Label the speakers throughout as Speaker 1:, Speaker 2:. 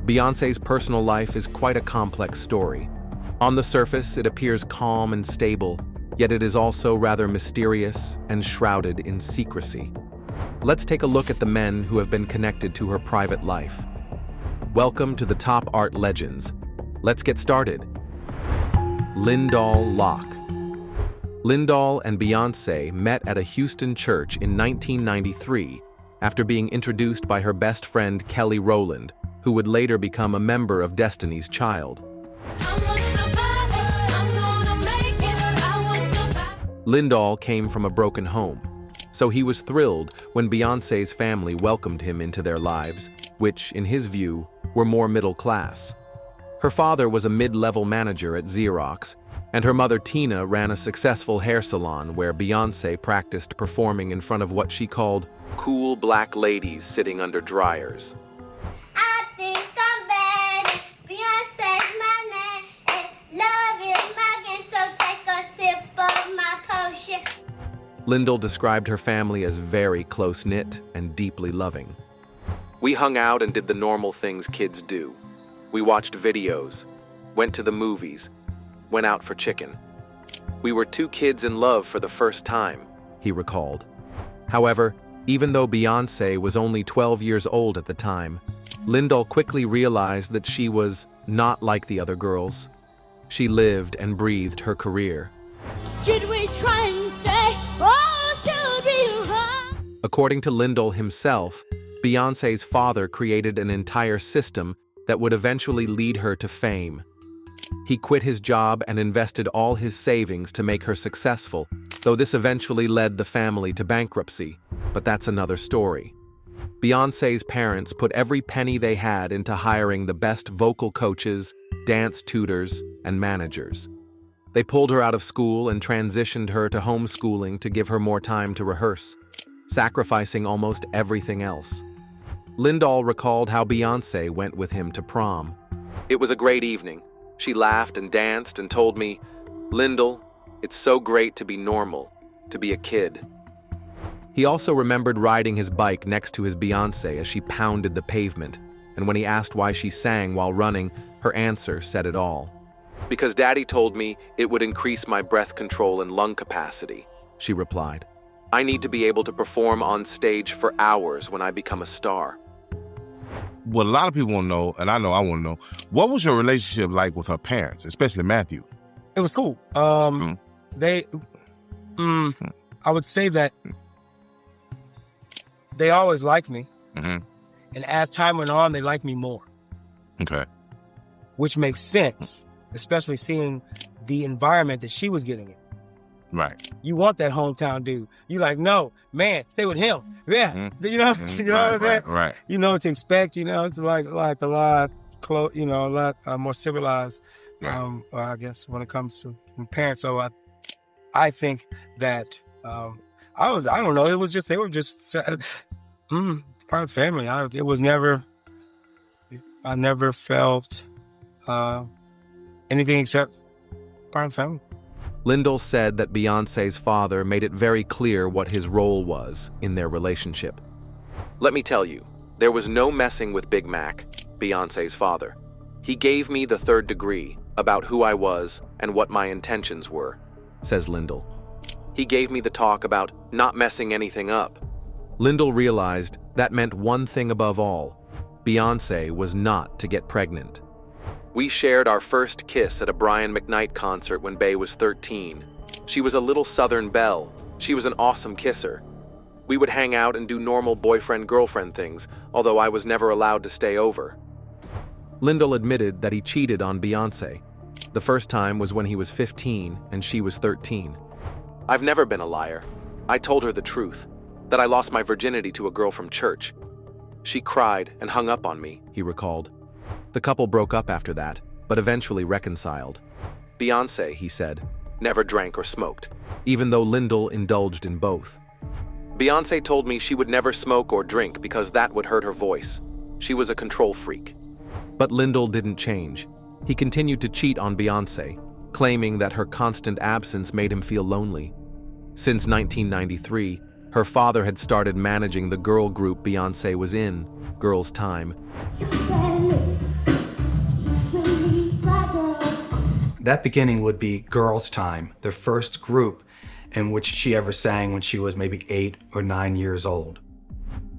Speaker 1: Beyoncé's personal life is quite a complex story. On the surface, it appears calm and stable, yet it is also rather mysterious and shrouded in secrecy. Let's take a look at the men who have been connected to her private life. Welcome to the top art legends. Let's get started. Lyndall Locke. Lyndall and Beyoncé met at a Houston church in 1993 after being introduced by her best friend Kelly Rowland, who would later become a member of Destiny's Child. Lyndall came from a broken home, so he was thrilled when Beyoncé's family welcomed him into their lives, which, in his view, were more middle class. Her father was a mid-level manager at Xerox, and her mother Tina ran a successful hair salon where Beyoncé practiced performing in front of what she called cool black ladies sitting under dryers.
Speaker 2: I think I'm bad. Beyonce's my name, and love is my game, so take a sip of my potion.
Speaker 1: Lyndall described her family as very close-knit and deeply loving. We hung out and did the normal things kids do. We watched videos, went to the movies, went out for chicken. We were two kids in love for the first time, he recalled. However, even though Beyoncé was only 12 years old at the time, Lyndall quickly realized that she was not like the other girls. She lived and breathed her career.
Speaker 2: Should we try and say, oh, should we run?
Speaker 1: According to Lyndall himself, Beyoncé's father created an entire system that would eventually lead her to fame. He quit his job and invested all his savings to make her successful, though this eventually led the family to bankruptcy, but that's another story. Beyoncé's parents put every penny they had into hiring the best vocal coaches, dance tutors, and managers. They pulled her out of school and transitioned her to homeschooling to give her more time to rehearse, sacrificing almost everything else. Lyndall recalled how Beyoncé went with him to prom. It was a great evening. She laughed and danced and told me, "Lyndall, it's so great to be normal, to be a kid." He also remembered riding his bike next to his Beyoncé as she pounded the pavement, and when he asked why she sang while running, her answer said it all. "Because Daddy told me it would increase my breath control and lung capacity," she replied. "I need to be able to perform on stage for hours when I become a star."
Speaker 3: What a lot of people want to know, and I know I want to know, what was your relationship like with her parents, especially Matthew?
Speaker 4: It was cool. I would say that they always liked me.
Speaker 3: Mm-hmm.
Speaker 4: And as time went on, they liked me more.
Speaker 3: Okay.
Speaker 4: Which makes sense, especially seeing the environment that she was getting in.
Speaker 3: Right.
Speaker 4: You want that hometown dude. You like, no, man, stay with him. Yeah.
Speaker 3: Mm-hmm.
Speaker 4: You know, you know what I'm saying?
Speaker 3: Right.
Speaker 4: You know what to expect, you know, it's like a lot a lot more civilized,
Speaker 3: Right.
Speaker 4: I guess, when it comes to parents. So I think that I don't know, it was just, they were just part of the family. I never felt anything except part of the family.
Speaker 1: Lyndall said that Beyoncé's father made it very clear what his role was in their relationship. "Let me tell you, there was no messing with Big Mac, Beyoncé's father. He gave me the third degree about who I was and what my intentions were," says Lyndall. "He gave me the talk about not messing anything up." Lyndall realized that meant one thing above all: Beyoncé was not to get pregnant. "We shared our first kiss at a Brian McKnight concert when Bey was 13. She was a little Southern belle. She was an awesome kisser. We would hang out and do normal boyfriend-girlfriend things, although I was never allowed to stay over." Lyndall admitted that he cheated on Beyoncé. The first time was when he was 15 and she was 13. "I've never been a liar. I told her the truth, that I lost my virginity to a girl from church. She cried and hung up on me," he recalled. The couple broke up after that, but eventually reconciled. Beyoncé, he said, never drank or smoked, even though Lyndall indulged in both. "Beyoncé told me she would never smoke or drink because that would hurt her voice. She was a control freak." But Lyndall didn't change. He continued to cheat on Beyoncé, claiming that her constant absence made him feel lonely. Since 1993, her father had started managing the girl group Beyoncé was in, Girls' Time.
Speaker 5: That beginning would be Girls' Time, their first group in which she ever sang when she was maybe 8 or 9 years old.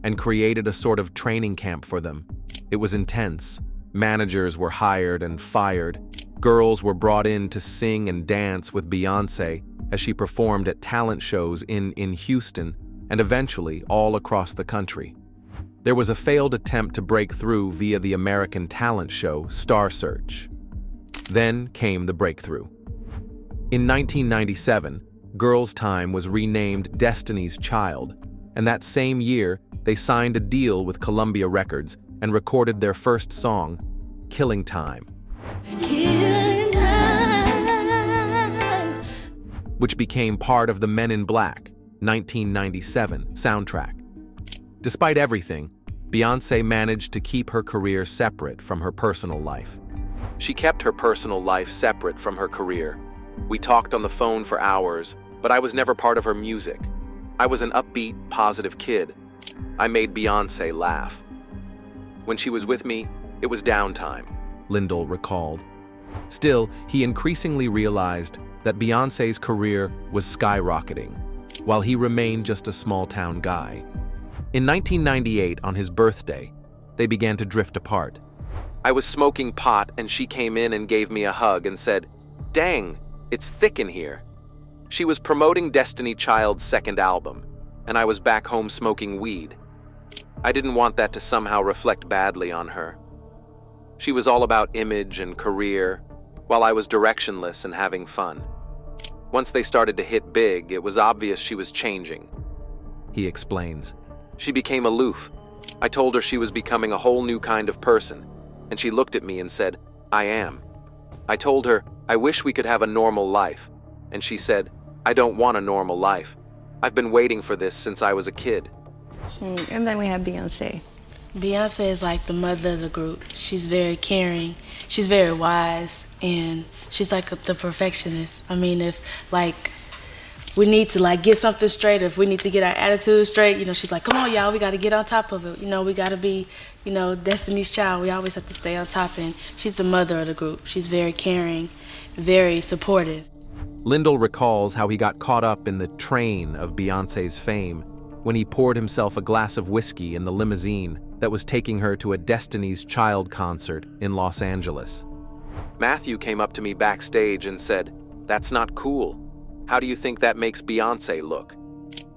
Speaker 1: And created a sort of training camp for them. It was intense. Managers were hired and fired. Girls were brought in to sing and dance with Beyoncé as she performed at talent shows in Houston and eventually all across the country. There was a failed attempt to break through via the American talent show Star Search. Then came the breakthrough. In 1997, Girls' Time was renamed Destiny's Child, and that same year, they signed a deal with Columbia Records and recorded their first song, Killing Time, which became part of the Men in Black 1997 soundtrack. Despite everything, Beyoncé managed to keep her career separate from her personal life. She kept her personal life separate from her career. We talked on the phone for hours, but I was never part of her music. I was an upbeat, positive kid. I made Beyoncé laugh. When she was with me, it was downtime, Lyndall recalled. Still, he increasingly realized that Beyoncé's career was skyrocketing, while he remained just a small-town guy. In 1998, on his birthday, they began to drift apart. I was smoking pot and she came in and gave me a hug and said, "Dang, it's thick in here." She was promoting Destiny Child's second album, and I was back home smoking weed. I didn't want that to somehow reflect badly on her. She was all about image and career, while I was directionless and having fun. Once they started to hit big, it was obvious she was changing. He explains. She became aloof. I told her she was becoming a whole new kind of person, and she looked at me and said, "I am." I told her, "I wish we could have a normal life," and she said, "I don't want a normal life. I've been waiting for this since I was a kid."
Speaker 6: And then we have Beyoncé.
Speaker 7: Beyoncé is like the mother of the group. She's very caring, she's very wise, and she's like the perfectionist. I mean, if like we need to like get something straight, if we need to get our attitude straight, you know, she's like, "Come on, y'all, we got to get on top of it. You know, we got to be, you know, Destiny's Child. We always have to stay on top." And she's the mother of the group. She's very caring, very supportive.
Speaker 1: Lyndall recalls how he got caught up in the train of Beyoncé's fame when he poured himself a glass of whiskey in the limousine that was taking her to a Destiny's Child concert in Los Angeles. Matthew came up to me backstage and said, "That's not cool. How do you think that makes Beyoncé look?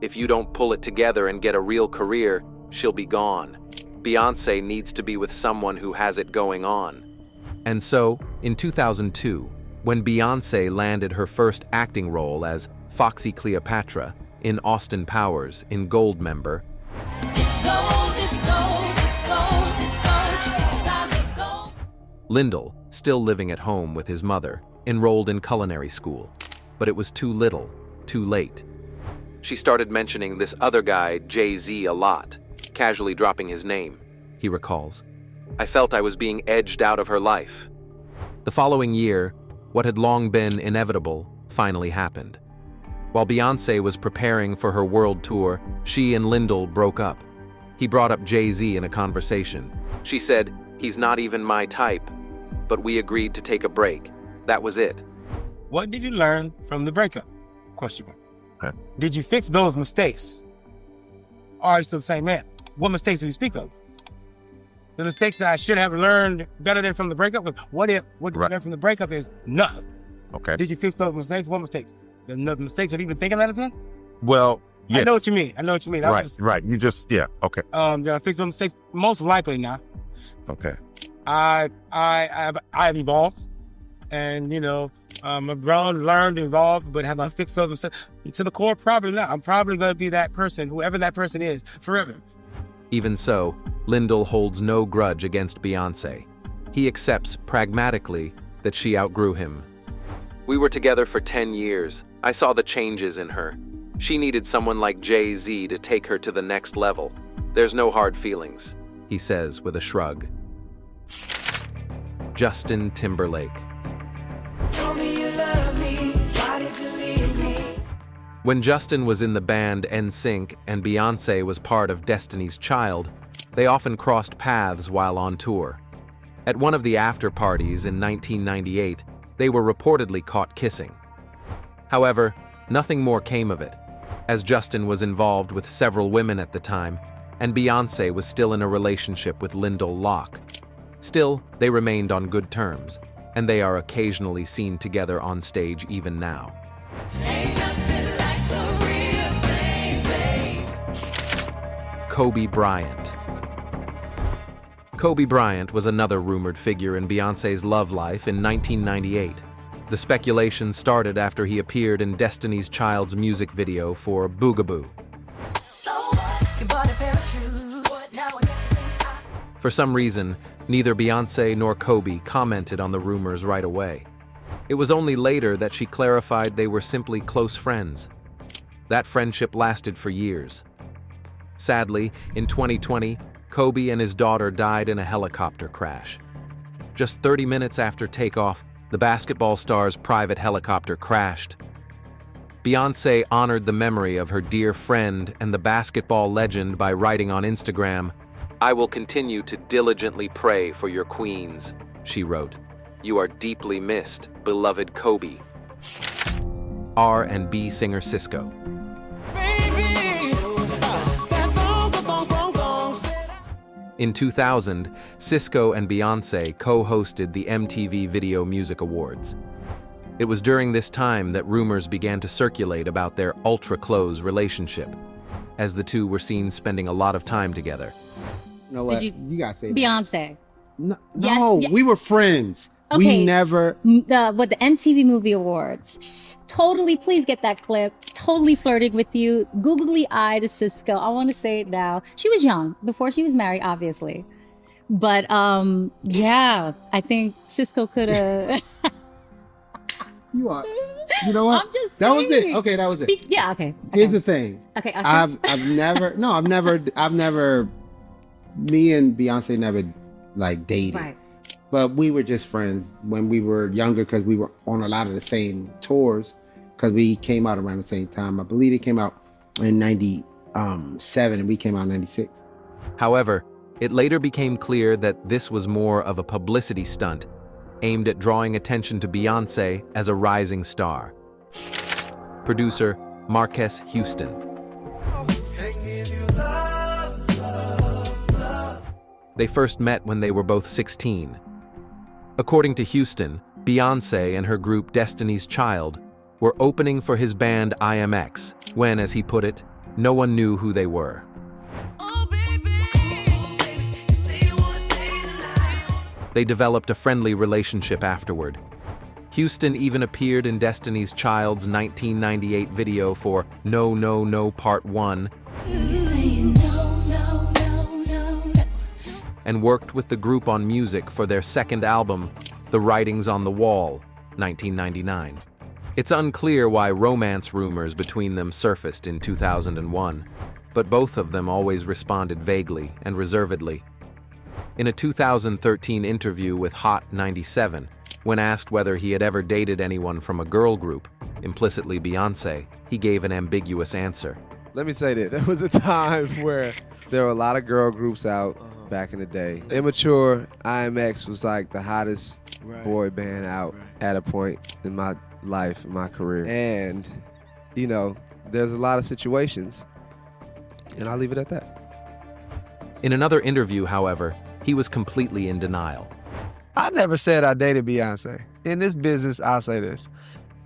Speaker 1: If you don't pull it together and get a real career, she'll be gone. Beyoncé needs to be with someone who has it going on." And so, in 2002, when Beyoncé landed her first acting role as Foxy Cleopatra in Austin Powers in Goldmember, Lyndall, still living at home with his mother, enrolled in culinary school. But it was too little, too late. She started mentioning this other guy, Jay-Z, a lot, casually dropping his name, he recalls. I felt I was being edged out of her life. The following year, what had long been inevitable finally happened. While Beyoncé was preparing for her world tour, she and Lyndall broke up. He brought up Jay-Z in a conversation. She said, "He's not even my type," but we agreed to take a break. That was it.
Speaker 4: What did you learn from the breakup? Question mark.
Speaker 3: Okay.
Speaker 4: Did you fix those mistakes? Or are you still the same man? What mistakes do you speak of? The mistakes that I should have learned better than from the breakup? What if what you learn from the breakup is nothing?
Speaker 3: Okay.
Speaker 4: Did you fix those mistakes? What mistakes? The mistakes of even thinking that is not?
Speaker 3: Well, yes.
Speaker 4: I know what you mean.
Speaker 3: Right. You just, yeah. Okay.
Speaker 4: Did I fix those mistakes? Most likely not.
Speaker 3: Okay.
Speaker 4: I've evolved, and I've grown, learned, evolved. But have I fixed those mistakes? To the core, probably not. I'm probably going to be that person, whoever that person is, forever.
Speaker 1: Even so, Lyndall holds no grudge against Beyoncé. He accepts pragmatically that she outgrew him. We were together for 10 years. I saw the changes in her. She needed someone like Jay-Z to take her to the next level. There's no hard feelings, he says with a shrug. Justin Timberlake. Told me you love me. Why did you leave me? When Justin was in the band NSYNC and Beyoncé was part of Destiny's Child, they often crossed paths while on tour. At one of the after parties in 1998, They were reportedly caught kissing. However, nothing more came of it, as Justin was involved with several women at the time, and Beyoncé was still in a relationship with Lyndall Locke. Still, they remained on good terms, and they are occasionally seen together on stage even now. Kobe Bryant. Kobe Bryant was another rumored figure in Beyoncé's love life in 1998. The speculation started after he appeared in Destiny's Child's music video for Boogaboo. For some reason, neither Beyoncé nor Kobe commented on the rumors right away. It was only later that she clarified they were simply close friends. That friendship lasted for years. Sadly, in 2020, Kobe and his daughter died in a helicopter crash. Just 30 minutes after takeoff, the basketball star's private helicopter crashed. Beyoncé honored the memory of her dear friend and the basketball legend by writing on Instagram, "I will continue to diligently pray for your queens," she wrote. "You are deeply missed, beloved Kobe." R&B singer Sisqo. In 2000, Sisqo and Beyoncé co-hosted the MTV Video Music Awards. It was during this time that rumors began to circulate about their ultra-close relationship, as the two were seen spending a lot of time together.
Speaker 8: You know what? You gotta say that.
Speaker 9: Beyonce.
Speaker 8: No,
Speaker 9: Yes,
Speaker 8: we were friends.
Speaker 9: Okay.
Speaker 8: We never.
Speaker 9: The MTV Movie Awards. Totally, please get that clip. Totally flirting with you. Googly eye to Sisqo. I want to say it now. She was young before she was married, obviously. But yeah, I think Sisqo could have.
Speaker 8: You are. You know what?
Speaker 9: I'm just
Speaker 8: that was
Speaker 9: saying.
Speaker 8: it. Okay, that was it.
Speaker 9: Yeah. Okay.
Speaker 8: Here's the thing.
Speaker 9: Okay. Usher.
Speaker 8: I've never. Me and Beyonce never like dated.
Speaker 9: Right.
Speaker 8: But we were just friends when we were younger because we were on a lot of the same tours because we came out around the same time. I believe it came out in 97 and we came out in 96.
Speaker 1: However, it later became clear that this was more of a publicity stunt aimed at drawing attention to Beyoncé as a rising star. Producer Marques Houston. They first met when they were both 16. According to Houston, Beyoncé and her group Destiny's Child were opening for his band IMX when, as he put it, no one knew who they were. They developed a friendly relationship afterward. Houston even appeared in Destiny's Child's 1998 video for No No No Part 1 and worked with the group on music for their second album, The Writings on the Wall, 1999. It's unclear why romance rumors between them surfaced in 2001, but both of them always responded vaguely and reservedly. In a 2013 interview with Hot 97, when asked whether he had ever dated anyone from a girl group, implicitly Beyoncé, he gave an ambiguous answer.
Speaker 10: Let me say that there was a time where there were a lot of girl groups out back in the day. Immature IMX was like the hottest boy band out at a point in my life, in my career. And, you know, there's a lot of situations, and I'll leave it at that.
Speaker 1: In another interview, however, he was completely in denial.
Speaker 11: I never said I dated Beyonce. In this business, I'll say this.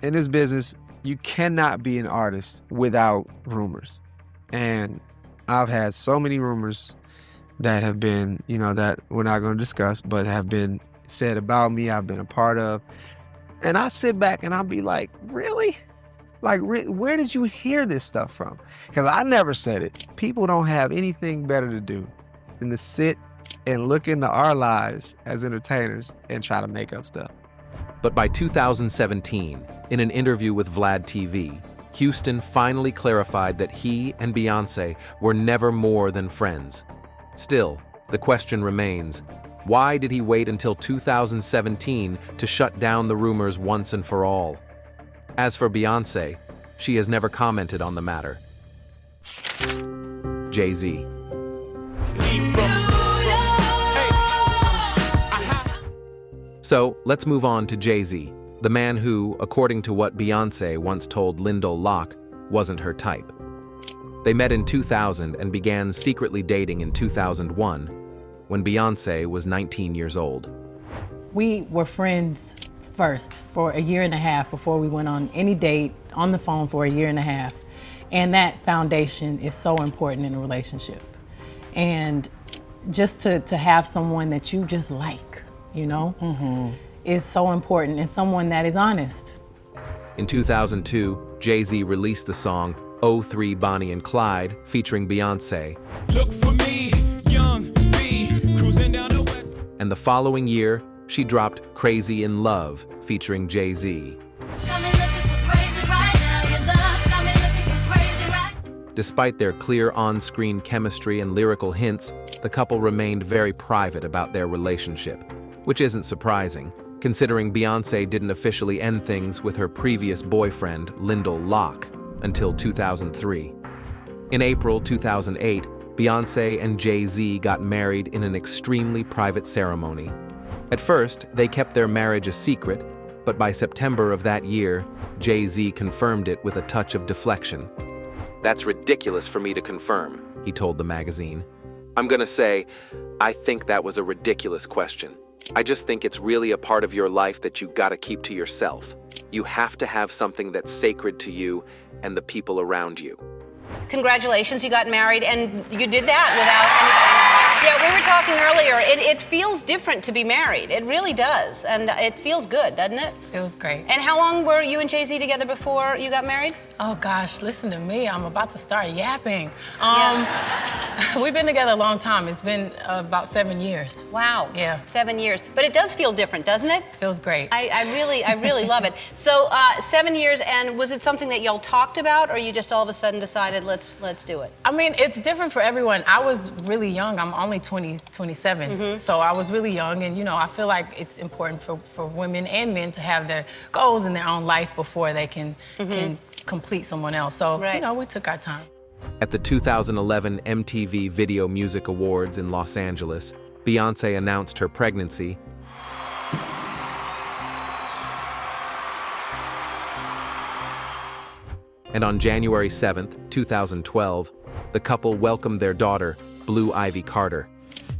Speaker 11: In this business, you cannot be an artist without rumors. And I've had so many rumors that have been, you know, that we're not going to discuss, but have been said about me, I've been a part of. And I sit back and I'll be like, really? Like, where did you hear this stuff from? Because I never said it. People don't have anything better to do than to sit and look into our lives as entertainers and try to make up stuff.
Speaker 1: But by 2017, in an interview with Vlad TV, Houston finally clarified that he and Beyoncé were never more than friends. Still, the question remains, why did he wait until 2017 to shut down the rumors once and for all? As for Beyoncé, she has never commented on the matter. Jay-Z. So, let's move on to Jay-Z, the The man who, according to what Beyoncé once told Lyndall Locke, wasn't her type. They met in 2000 and began secretly dating in 2001, when Beyoncé was 19 years old.
Speaker 12: We were friends first for a year and a half before we went on any date on the phone for a year and a half. And that foundation is so important in a relationship. And just to have someone that you just like, you know, is so important, and someone that is honest.
Speaker 1: In 2002, Jay-Z released the song '03 Bonnie and Clyde featuring Beyoncé. Look for me, young B, cruising down the west. And the following year, she dropped Crazy in Love featuring Jay-Z. Despite their clear on-screen chemistry and lyrical hints, the couple remained very private about their relationship, which isn't surprising, considering Beyoncé didn't officially end things with her previous boyfriend, Lyndall Locke, until 2003. In April 2008, Beyoncé and Jay-Z got married in an extremely private ceremony. At first, they kept their marriage a secret, but by September of that year, Jay-Z confirmed it with a touch of deflection. "That's ridiculous for me to confirm," he told the magazine. "I'm gonna say, I think that was a ridiculous question. I just think it's really a part of your life that you gotta keep to yourself. You have to have something that's sacred to you and the people around you."
Speaker 13: Congratulations, you got married, and you did that without anybody. Yeah, we were talking earlier. It feels different to be married. It really does, and it feels good, doesn't it?
Speaker 14: Feels great.
Speaker 13: And how long were you and Jay-Z together before you got married?
Speaker 14: Oh gosh, listen to me. I'm about to start yapping. We've been together a long time. It's been about 7 years.
Speaker 13: Wow.
Speaker 14: Yeah.
Speaker 13: 7 years. But it does feel different, doesn't it?
Speaker 14: Feels great.
Speaker 13: I really love it. So 7 years, and was it something that y'all talked about, or you just all of a sudden decided let's do it?
Speaker 14: I mean, it's different for everyone. I was really young. I'm only 27. So I was really young, and you know, I feel like it's important for women and men to have their goals in their own life before they can complete someone else. So, you know, we took our time.
Speaker 1: At the 2011 MTV Video Music Awards in Los Angeles, Beyoncé announced her pregnancy. And on January 7th, 2012, the couple welcomed their daughter, Blue Ivy Carter.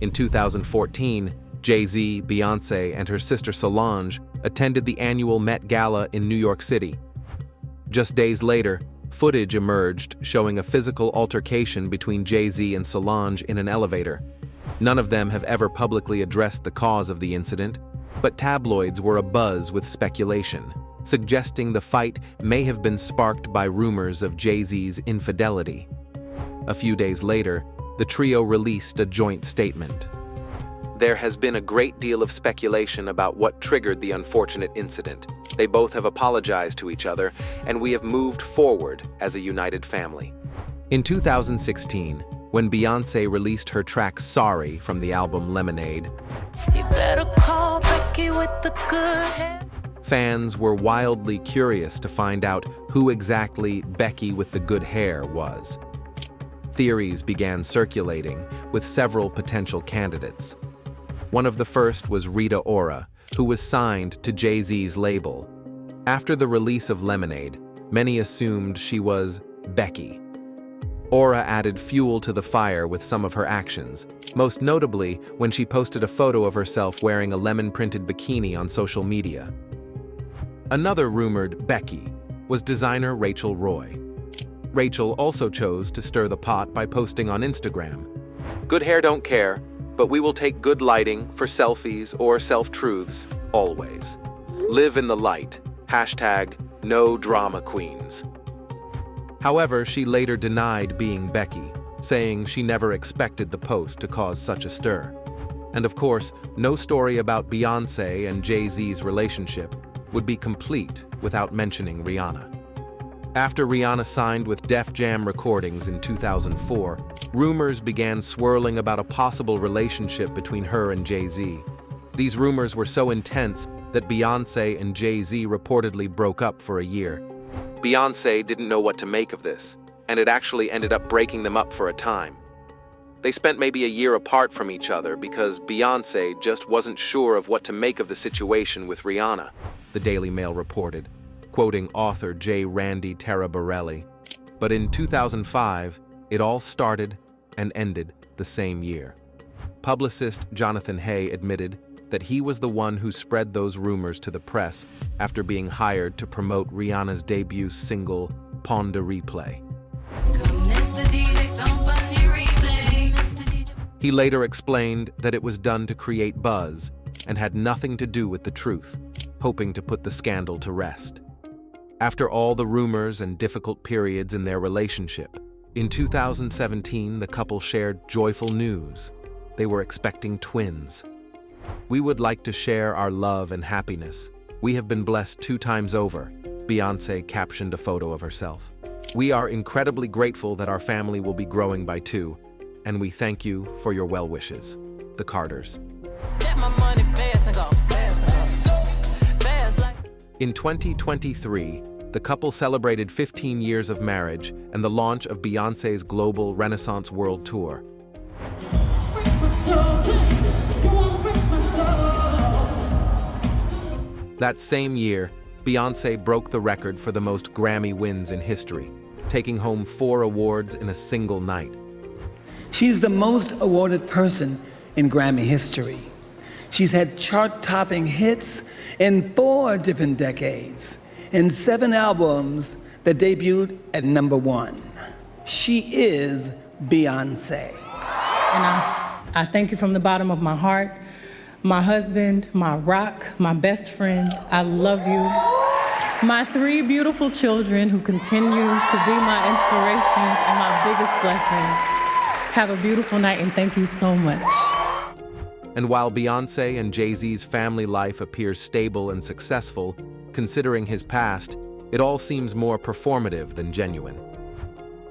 Speaker 1: In 2014, Jay-Z, Beyoncé, and her sister Solange attended the annual Met Gala in New York City. Just days later, footage emerged showing a physical altercation between Jay-Z and Solange in an elevator. None of them have ever publicly addressed the cause of the incident, but tabloids were abuzz with speculation, suggesting the fight may have been sparked by rumors of Jay-Z's infidelity. A few days later, the trio released a joint statement. "There has been a great deal of speculation about what triggered the unfortunate incident. They both have apologized to each other, and we have moved forward as a united family." In 2016, when Beyoncé released her track Sorry from the album Lemonade, "You better call Becky with the good hair," fans were wildly curious to find out who exactly Becky with the good hair was. Theories began circulating, with several potential candidates. One of the first was Rita Ora, who was signed to Jay-Z's label. After the release of Lemonade, many assumed she was Becky. Ora added fuel to the fire with some of her actions, most notably when she posted a photo of herself wearing a lemon-printed bikini on social media. Another rumored Becky was designer Rachel Roy. Rachel also chose to stir the pot by posting on Instagram, "Good hair don't care, but we will take good lighting for selfies or self-truths, always. Live in the light. #No drama queens." However, she later denied being Becky, saying she never expected the post to cause such a stir. And of course, no story about Beyoncé and Jay-Z's relationship would be complete without mentioning Rihanna. After Rihanna signed with Def Jam Recordings in 2004, rumors began swirling about a possible relationship between her and Jay-Z. These rumors were so intense that Beyoncé and Jay-Z reportedly broke up for a year. Beyoncé didn't know what to make of this, and it actually ended up breaking them up for a time. They spent maybe a year apart from each other because Beyoncé just wasn't sure of what to make of the situation with Rihanna, the Daily Mail reported, quoting author J. Randy Taraborelli. But in 2005, it all started and ended the same year. Publicist Jonathan Hay admitted that he was the one who spread those rumors to the press after being hired to promote Rihanna's debut single, Pon de Replay. He later explained that it was done to create buzz and had nothing to do with the truth, hoping to put the scandal to rest. After all the rumors and difficult periods in their relationship, in 2017 the couple shared joyful news. They were expecting twins. "We would like to share our love and happiness. We have been blessed 2 times over," Beyoncé captioned a photo of herself. "We are incredibly grateful that our family will be growing by 2, and we thank you for your well wishes." The Carters. In 2023, the couple celebrated 15 years of marriage and the launch of Beyoncé's global Renaissance World Tour. That same year, Beyoncé broke the record for the most Grammy wins in history, taking home 4 awards in a single night.
Speaker 15: She's the most awarded person in Grammy history. She's had chart-topping hits in 4 different decades and 7 albums that debuted at #1. She is Beyoncé.
Speaker 14: And I thank you from the bottom of my heart. My husband, my rock, my best friend, I love you. My 3 beautiful children who continue to be my inspirations and my biggest blessing. Have a beautiful night and thank you so much.
Speaker 1: And while Beyoncé and Jay-Z's family life appears stable and successful, considering his past, it all seems more performative than genuine.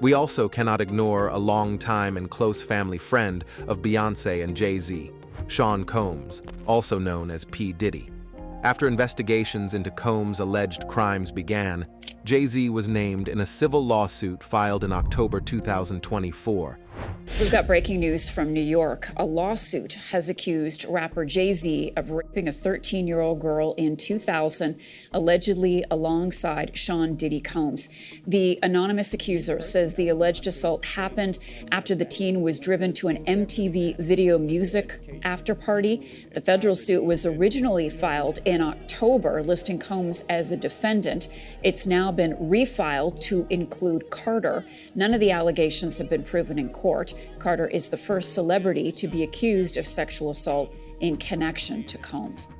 Speaker 1: We also cannot ignore a long-time and close family friend of Beyoncé and Jay-Z, Sean Combs, also known as P. Diddy. After investigations into Combs' alleged crimes began, Jay-Z was named in a civil lawsuit filed in October 2024.
Speaker 16: We've got breaking news from New York. A lawsuit has accused rapper Jay-Z of raping a 13-year-old girl in 2000, allegedly alongside Sean Diddy Combs. The anonymous accuser says the alleged assault happened after the teen was driven to an MTV Video Music after-party. The federal suit was originally filed in October, listing Combs as a defendant. It's now been refiled to include Carter. None of the allegations have been proven in court. Carter is the first celebrity to be accused of sexual assault in connection to Combs.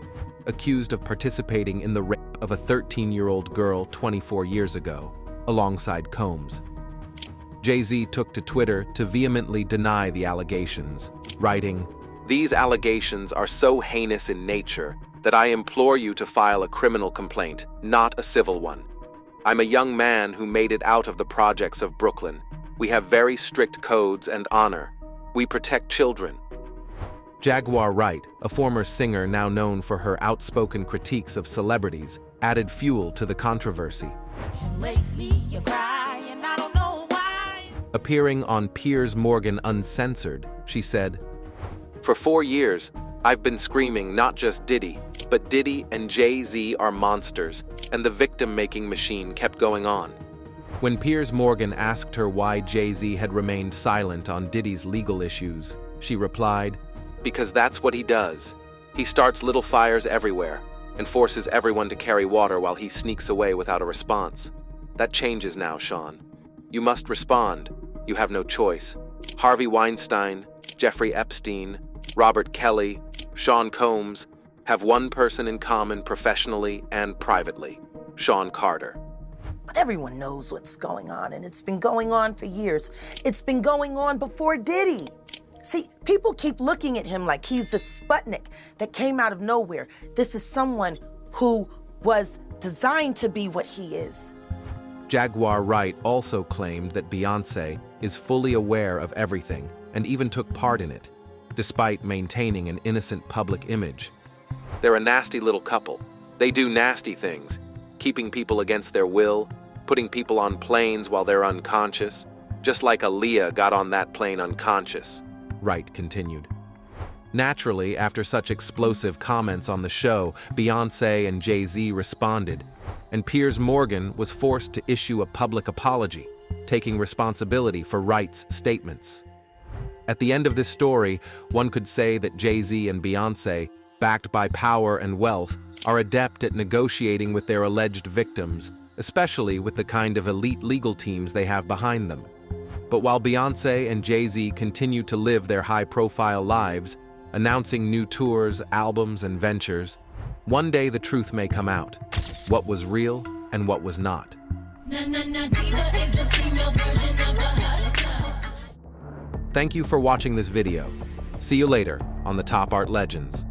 Speaker 1: Accused of participating in the rape of a 13-year-old girl 24 years ago, alongside Combs. Jay-Z took to Twitter to vehemently deny the allegations, writing, "These allegations are so heinous in nature that I implore you to file a criminal complaint, not a civil one. I'm a young man who made it out of the projects of Brooklyn. We have very strict codes and honor. We protect children." Jaguar Wright, a former singer now known for her outspoken critiques of celebrities, added fuel to the controversy. Appearing on Piers Morgan Uncensored, she said, "For 4 years, I've been screaming not just Diddy, but Diddy and Jay-Z are monsters, and the victim-making machine kept going on." When Piers Morgan asked her why Jay-Z had remained silent on Diddy's legal issues, she replied, "Because that's what he does. He starts little fires everywhere and forces everyone to carry water while he sneaks away without a response. That changes now, Sean. You must respond. You have no choice. Harvey Weinstein, Jeffrey Epstein, Robert Kelly, Sean Combs have one person in common professionally and privately, Sean Carter."
Speaker 17: But everyone knows what's going on, and it's been going on for years. It's been going on before Diddy. See, people keep looking at him like he's the Sputnik that came out of nowhere. This is someone who was designed to be what he is.
Speaker 1: Jaguar Wright also claimed that Beyoncé is fully aware of everything and even took part in it, despite maintaining an innocent public image. They're a nasty little couple. They do nasty things, keeping people against their will, putting people on planes while they're unconscious, just like Aaliyah got on that plane unconscious. Wright continued. Naturally, after such explosive comments on the show, Beyoncé and Jay-Z responded, and Piers Morgan was forced to issue a public apology, taking responsibility for Wright's statements. At the end of this story, one could say that Jay-Z and Beyoncé, backed by power and wealth, are adept at negotiating with their alleged victims, especially with the kind of elite legal teams they have behind them. But while Beyoncé and Jay-Z continue to live their high-profile lives, announcing new tours, albums, and ventures, one day the truth may come out. What was real and what was not. Thank you for watching this video. See you later on the Top Art Legends.